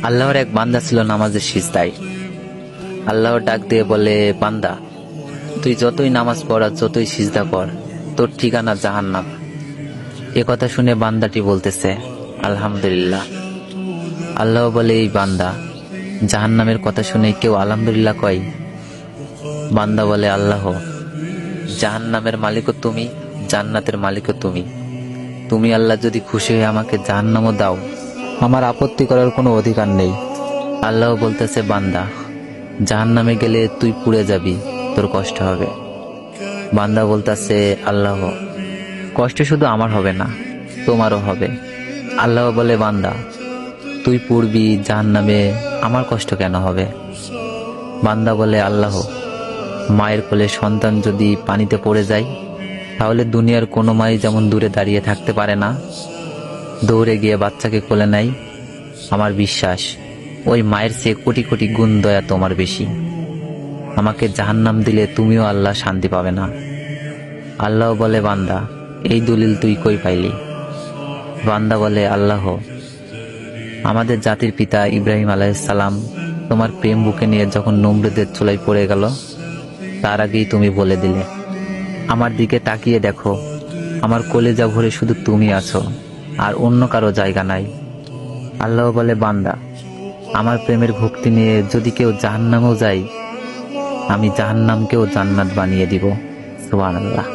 আল্লাহর এক বান্দা ছিল নামাজের সিজদায়। আল্লাহর ডাক দিয়ে বলে, বান্দা, তুই যতই নামাজ পড় আর যতই সিজদা কর, তোর ঠিকানা জাহান্নাম। এ কথা শুনে বান্দাটি বলতেছে, আলহামদুলিল্লাহ। আল্লাহ বলে, এই বান্দা, জাহান্নামের কথা শুনে কেউ আলহামদুলিল্লাহ কয়? বান্দা বলে, আল্লাহ, জাহান্নামের মালিকও তুমি, জান্নাতের মালিকও তুমি। তুমি আল্লাহ যদি খুশি হয়ে আমাকে জাহান্নামও দাও, আমার আপত্তি করার কোনো অধিকার নেই। আল্লাহ বলতেছে, বান্দা, জাহান্নামে গেলে তুই পুড়ে যাবি, তোর কষ্ট হবে। বান্দা বলতেছে, আল্লাহ, কষ্ট শুধু আমার হবে না, তোমারও হবে। আল্লাহ বলে, বান্দা, তুই পুড়বি জাহান্নামে, আমার কষ্ট কেন হবে? বান্দা বলে, আল্লাহ, মায়ের কোলে সন্তান যদি পানিতে পড়ে যায়, তাহলে দুনিয়ার কোনো মাই যেমন দূরে দাঁড়িয়ে থাকতে পারে না, দৌড়ে গিয়ে বাচ্চাকে কোলে নেয়, আমার বিশ্বাস ওই মায়ের চেয়ে কোটি কোটি গুণ দয়া তোমার বেশি। আমাকে জাহান্নাম দিলে তুমিও আল্লাহ শান্তি পাবে না। আল্লাহ বলে, বান্দা, এই দলিল তুই কই পাইলি? বান্দা বলে, আল্লাহ, আমাদের জাতির পিতা ইব্রাহিম আলাইহিস সালাম তোমার প্রেম বুকে নিয়ে যখন নমরুদের চুলায় পড়ে গেল, তার আগেই তুমি বলে দিলে, আমার দিকে তাকিয়ে দেখো, আমার কলেজা ভরে শুধু তুমি আছো, আর অন্য কারো জায়গা নাই। আল্লাহ বলে, বান্দা, আমার প্রেমের ভক্তি নিয়ে যদি কেউ জাহান্নামেও যায়, আমি জাহান্নামকেও জান্নাত বানিয়ে দিব। সুবহানাল্লাহ।